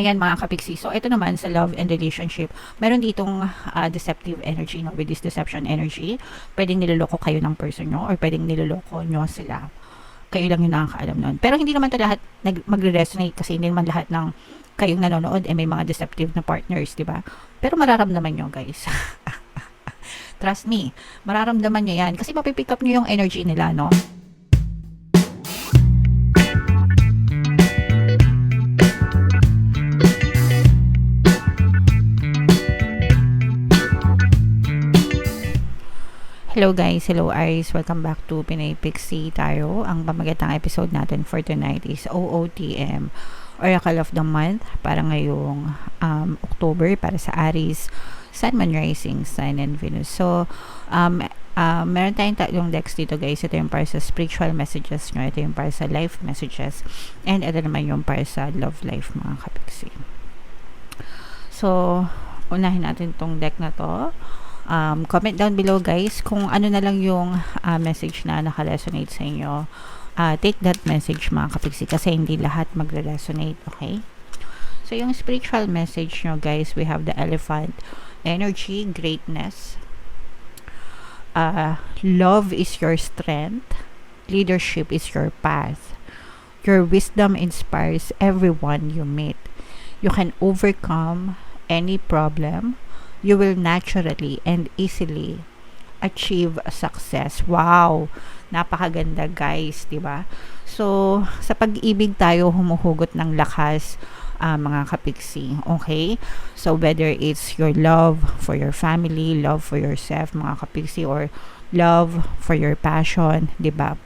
Ayan mga kapiksi. So, ito naman sa love and relationship. Meron ditong deceptive energy, no? With this deception energy, pwedeng niloloko kayo ng person nyo or pwedeng niloloko nyo sila. Kayo lang yung nakakaalam nun. Pero hindi naman to lahat magre-resonate kasi hindi naman lahat ng kayong nanonood may mga deceptive na partners, di ba? Pero mararamdaman nyo, guys. Trust me, mararamdaman nyo yan. Kasi mapipick up nyo yung energy nila, no? Hello guys, hello Aries, welcome back to Pinay Pixie Tarot. Ang pamagatang episode natin for tonight is OOTM, Oracle of the Month, para ngayong October, para sa Aries, Sun, Moon, Rising, Sun, and Venus. So, meron tayong tatlong decks dito guys. Ito yung para sa spiritual messages nyo, ito yung para sa life messages, and ito naman yung para sa love life mga kapiksi. So, unahin natin tong deck na to. Comment down below guys kung ano na lang yung message na naka-resonate sa inyo. Take that message mga kapiksi kasi hindi lahat magre-resonate, okay? So yung spiritual message nyo guys, we have the Elephant energy, greatness. Love is your strength. Leadership is your path. Your wisdom inspires everyone you meet. You can overcome any problem. You will naturally and easily achieve success. Wow! Napakaganda guys, di ba? So, sa pag-ibig tayo humuhugot ng lakas, mga kapiksi. Okay? So, whether it's your love for your family, love for yourself, mga kapiksi, or love for your passion, di ba?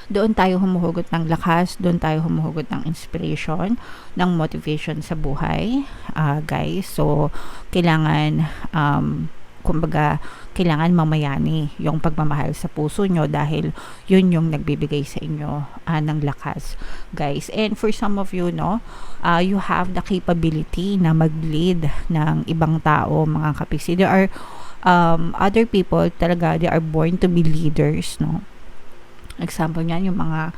Doon tayo humuhugot ng lakas, doon tayo humuhugot ng inspiration, ng motivation sa buhay, guys. So, kailangan, kumbaga, kailangan mamayani yung pagmamahal sa puso nyo dahil yun yung nagbibigay sa inyo ng lakas, guys. And for some of you, no, you have the capability na mag-lead ng ibang tao, mga kapiksi. There are other people talaga, they are born to be leaders, no. Example niyan yung mga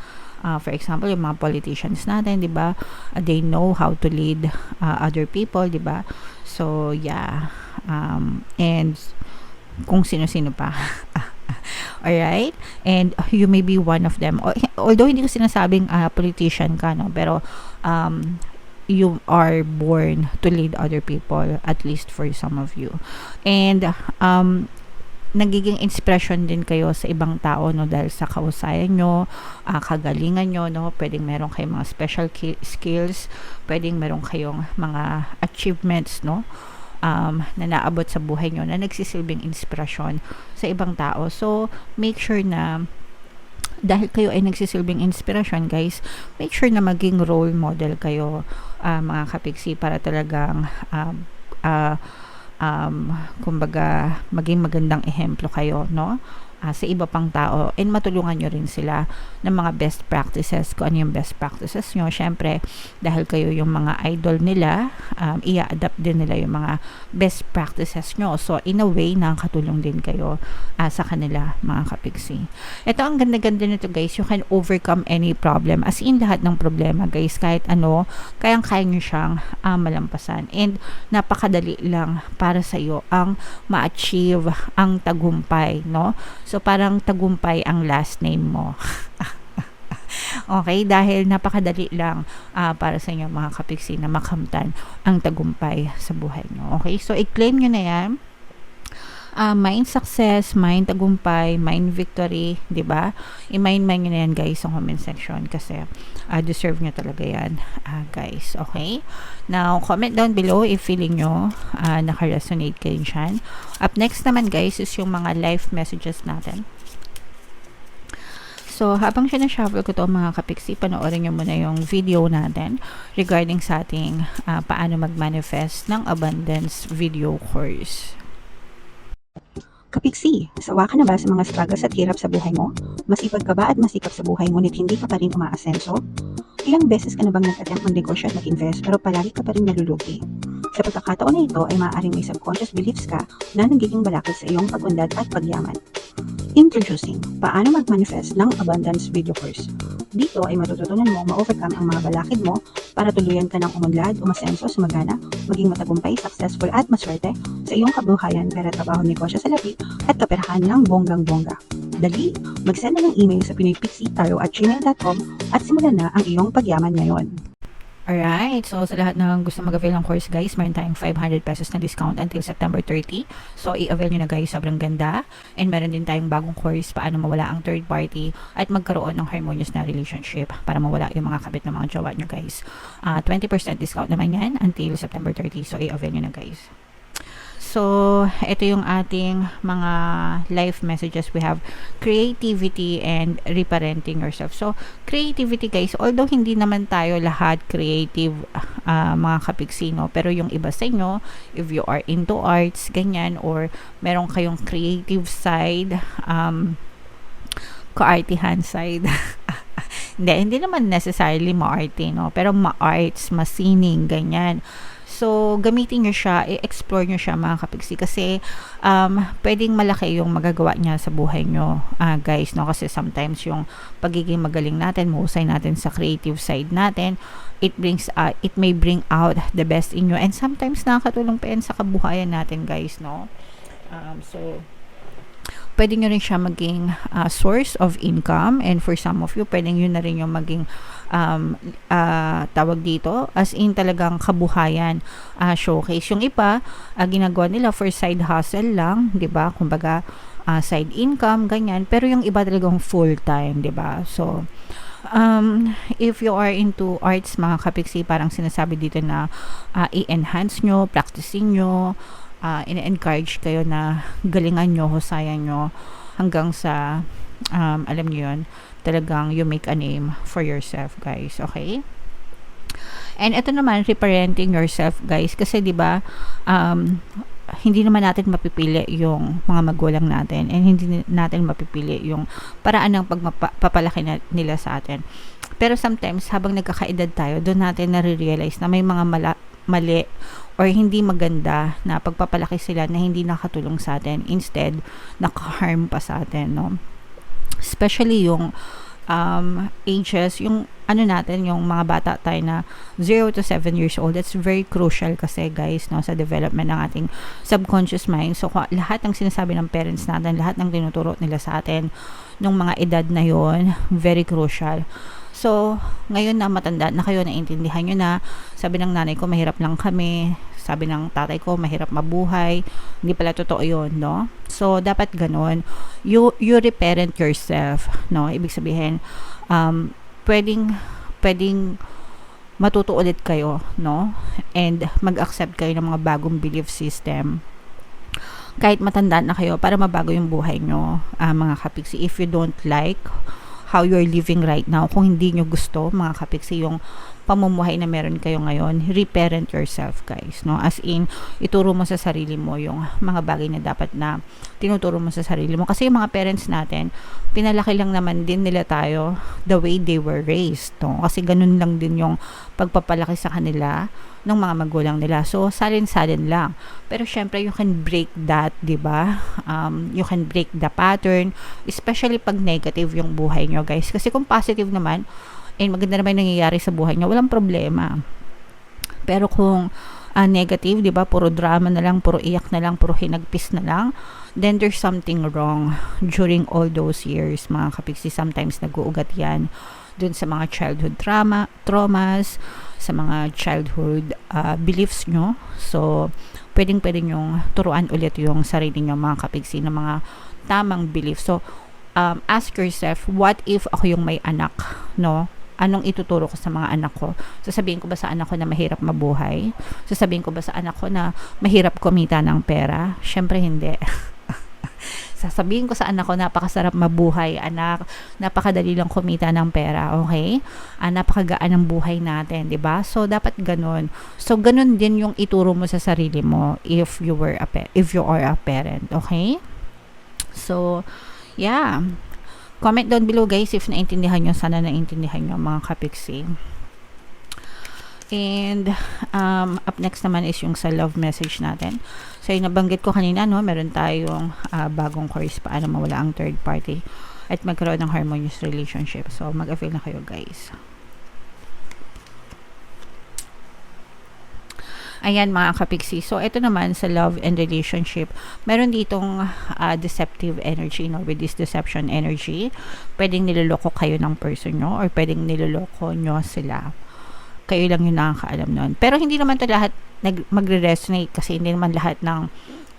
for example yung mga politicians natin, 'di ba? They know how to lead other people, 'di ba? So yeah, and kung sino-sino pa. Alright? And you may be one of them. Although hindi ko sinasabing politician ka, no, pero you are born to lead other people, at least for some of you. And nagiging inspiration din kayo sa ibang tao, no, dahil sa kahusayan nyo, kagalingan nyo, no. Pwedeng meron kayong mga special skills, pwedeng meron kayong mga achievements, no, na naabot sa buhay nyo na nagsisilbing inspirasyon sa ibang tao. So make sure na dahil kayo ay nagsisilbing inspirasyon guys, make sure na maging role model kayo, mga kapiksi, para talagang kumbaga maging magandang ehemplo kayo, no, sa iba pang tao, and matulungan nyo rin sila ng mga best practices. Kung ano yung best practices nyo, syempre dahil kayo yung mga idol nila, i-adapt din nila yung mga best practices nyo. So in a way, nakakatulong din kayo sa kanila, mga kapiksi. Ito ang ganda-ganda nito guys, you can overcome any problem, as in lahat ng problema guys, kahit ano, kayang-kaya nyo siyang malampasan, and napakadali lang para sa iyo ang ma-achieve ang tagumpay, no. So, parang tagumpay ang last name mo. Okay? Dahil napakadali lang para sa inyo, mga kapiksi, na makamtan ang tagumpay sa buhay nyo. Okay? So, i-claim nyo na yan. Mind success, mind tagumpay, mind victory, di ba? I-mind nyo na yan guys sa comment section kasi deserve nyo talaga yan, guys. Okay? Now, comment down below if feeling nyo naka-resonate kayo dyan. Up next naman guys is yung mga life messages natin. So, habang sinashuffle ko to, mga kapiksi, panoorin nyo muna yung video natin regarding sa ating paano mag-manifest ng abundance video course. Kapiksi, sawa ka na ba sa mga struggles at hirap sa buhay mo? Masipag ka ba at masikap sa buhay ngunit hindi ka pa rin umaasenso? Ilang beses ka na bang nag-attempt ng negosyo at mag-invest pero palagi ka pa rin nalulugi? Sa pagkakataon na ito ay maaaring may subconscious beliefs ka na nagiging balakid sa iyong pag-unlad at pagyaman. Introducing, paano mag-manifest ng abundance video course. Dito ay matututunan mo ma-overcome ang mga balakid mo para tuluyan ka ng umunlad, umasenso, sumagana, maging matagumpay, successful at maswerte sa iyong kabuhayan, pera, trabaho, negosyo, salapi at kaperahan ng bonggang-bongga. Dali, mag-send na ng email sa pinoypixitaro@gmail.com at simulan na ang iyong pagyaman ngayon. Alright, so sa lahat ng gusto mag-avail ng course guys, meron tayong 500 pesos na discount until September 30. So i-avail nyo na guys, sobrang ganda. And meron din tayong bagong course, paano mawala ang third party at magkaroon ng harmonious na relationship para mawala yung mga kabit ng mga jowa nyo guys. 20% discount naman yan until September 30. So i-avail nyo na guys. So, ito yung ating mga life messages. We have creativity and reparenting yourself. So, creativity guys, although hindi naman tayo lahat creative mga kapiksino, pero yung iba sa inyo, if you are into arts, ganyan, or meron kayong creative side, kaartihan side, hindi naman necessarily ma-arte, no? Pero ma-arts, masining, ganyan. So, gamitin nyo siya, i-explore nyo siya mga kapigsi kasi pwedeng malaki yung magagawa niya sa buhay nyo guys, no? Kasi sometimes yung pagiging magaling natin, mahusay natin sa creative side natin, it may bring out the best in you and sometimes nakakatulong pa yan sa kabuhayan natin guys, no? So, pwede nyo rin siya maging source of income and for some of you, pwede nyo na rin yung maging tawag dito, as in talagang kabuhayan showcase. Yung iba, ginagawa nila for side hustle lang, di ba? Kumbaga, side income, ganyan. Pero yung iba talagang full time, di ba? So, if you are into arts, mga kapiksi, parang sinasabi dito na i-enhance nyo, practicing nyo, ina-encourage kayo na galingan nyo, husayan nyo hanggang sa alam nyo yun, talagang you make a name for yourself guys, okay? And ito naman, reparenting yourself guys, kasi di ba hindi naman natin mapipili yung mga magulang natin and hindi natin mapipili yung paraan ng pagpapalaki nila sa atin. Pero sometimes habang nagkakaedad tayo, doon natin nare-realize na may mga mali or hindi maganda na pagpapalaki sila na hindi nakatulong sa atin, instead naka-harm pa sa atin, no? Especially yung ages, yung ano natin, yung mga bata tayo na 0 to 7 years old, that's very crucial kasi guys, no, sa development ng ating subconscious mind. So lahat ng sinasabi ng parents natin, lahat ng tinuturo nila sa atin nung mga edad na yon, very crucial. So, ngayon na matanda na kayo, naintindihan nyo na, sabi ng nanay ko, mahirap lang kami, sabi ng tatay ko, mahirap mabuhay, hindi pala totoo yun, no? So, dapat ganun. You reparent yourself, no? Ibig sabihin, pwedeng matuto ulit kayo, no? And mag-accept kayo ng mga bagong belief system. Kahit matanda na kayo, para mabago yung buhay nyo, mga kapiksi. If you don't like how you're living right now, kung hindi nyo gusto, mga kapiksi, yung pamumuhay na meron kayo ngayon, reparent yourself guys, no? As in, ituro mo sa sarili mo yung mga bagay na dapat na tinuturo mo sa sarili mo. Kasi yung mga parents natin, pinalaki lang naman din nila tayo the way they were raised, no? Kasi ganun lang din yung pagpapalaki sa kanila ng mga magulang nila. So, salin-salin lang. Pero syempre, you can break that, di ba? You can break the pattern, especially pag negative yung buhay nyo, guys. Kasi kung positive naman, and maganda naman nangyayari sa buhay nyo, walang problema. Pero kung negative, di ba? Puro drama na lang, puro iyak na lang, puro hinagpis na lang, then there's something wrong during all those years, mga kapiksi. Sometimes nag-uugat yan dun sa mga childhood traumas, sa mga childhood beliefs nyo. So, pwedeng yung turuan ulit yung sarili nyo, mga kapigsi, ng mga tamang beliefs. So, ask yourself, what if ako yung may anak, no? Anong ituturo ko sa mga anak ko? Sasabihin ko ba sa anak ko na mahirap mabuhay? Sasabihin ko ba sa anak ko na mahirap kumita ng pera? Syempre hindi. Sasabihin ko sa anak ko, napakasarap mabuhay, anak, napakadali lang kumita ng pera, okay? Napakagaan ng buhay natin, 'di ba? So dapat ganun. So ganun din yung ituro mo sa sarili mo if you are a parent, okay? So yeah. Comment down below guys if naintindihan nyo, sana naintindihan nyo mga kapiksi. And up next naman is yung sa love message natin. So yung nabanggit ko kanina, no, meron tayong bagong course, paano mawala ang third party. at magkaroon ng harmonious relationship. So, mag-avail na kayo, guys. Ayan, mga kapiksi. So, ito naman sa love and relationship, meron ditong deceptive energy, no? With this deception energy, pwedeng niloloko kayo ng person nyo or pwedeng niloloko nyo sila. Kayo lang yung nakakaalam nun. Pero hindi naman to lahat magre-resonate kasi hindi naman lahat ng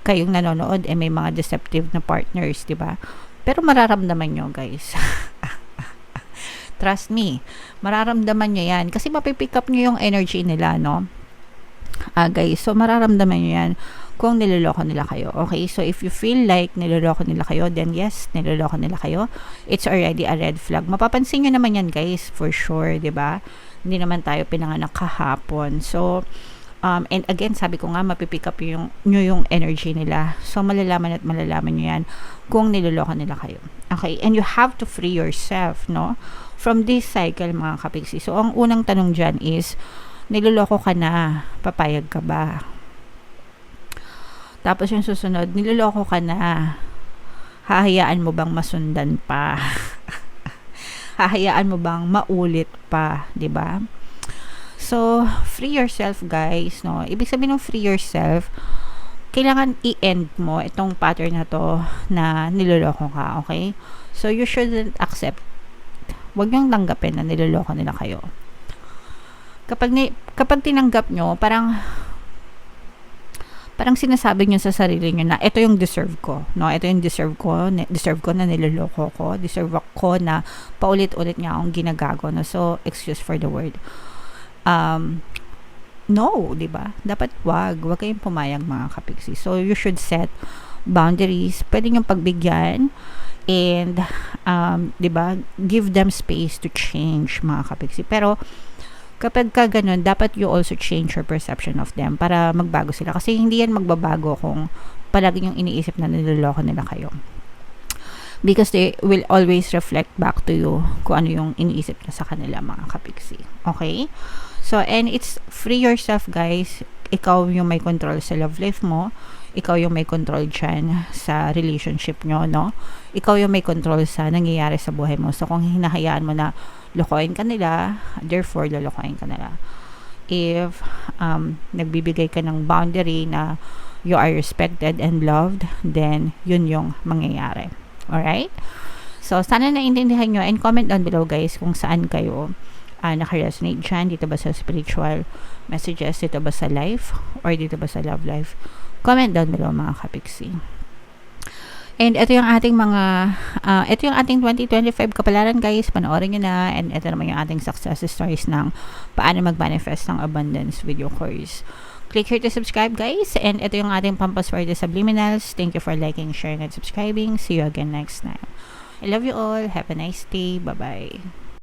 kayong nanonood may mga deceptive na partners, di ba? Pero mararamdaman nyo, guys. Trust me, mararamdaman nyo yan kasi mapipick up nyo yung energy nila, no? Guys, so mararamdaman nyo yan kung niloloko nila kayo. Okay, so if you feel like niloloko nila kayo, then yes, niloloko nila kayo. It's already a red flag. Mapapansin nyo naman yan, guys, for sure, di ba? Hindi naman tayo pinanganak kahapon. So, and again, sabi ko nga, mapipick up nyo yung energy nila. So, malalaman nyo yan kung niloloko nila kayo. Okay, and you have to free yourself, no? From this cycle, mga kapiksi. So, ang unang tanong dyan is, niloloko ka na, papayag ka ba? Tapos yung susunod, niloloko ka na, hahayaan mo bang masundan pa? Hahayaan mo bang maulit pa, 'di ba? So, free yourself, guys, no? Ibig sabihin ng free yourself, kailangan i-end mo itong pattern na to na niloloko ka, okay? So, you shouldn't accept. Huwag niyong tanggapin na niloloko nila kayo. Kapag tinanggap nyo, parang sinasabi nyo sa sarili nyo na ito yung deserve ko, no? Ito yung deserve ko na niloloko ko, deserve ko na paulit-ulit nga akong ginagago, no? So, excuse for the word. No, di ba? Dapat wag kayong pumayag, mga kapiksi. So, you should set boundaries. Pwede nyo pagbigyan and, di ba, give them space to change, mga kapiksi. Pero, kapag ka ganun, dapat you also change your perception of them para magbago sila. Kasi hindi yan magbabago kung palagi yung iniisip na niloloko nila kayo. Because they will always reflect back to you kung ano yung iniisip na sa kanila, mga kapiksi. Okay? So, and it's free yourself, guys. Ikaw yung may control sa love life mo. Ikaw yung may control dyan sa relationship nyo, no? Ikaw yung may control sa nangyayari sa buhay mo. So, kung hinahayaan mo na lokohin ka nila, therefore, lolokohin ka nila. If nagbibigay ka ng boundary na you are respected and loved, then yun yung mangyayari. Alright? So, sana naintindihan nyo and comment down below, guys, kung saan kayo naka-resonate dyan. Dito ba sa spiritual messages? Dito ba sa life? Or dito ba sa love life? Comment down below, mga kapiksi. And ito yung ating ito yung ating 2025 kapalaran, guys. Panoorin nyo na. And ito naman yung ating success stories ng paano mag-manifest ng abundance video course. Click here to subscribe, guys. And ito yung ating pampaswerte subliminals. Thank you for liking, sharing, and subscribing. See you again next time. I love you all. Have a nice day. Bye-bye.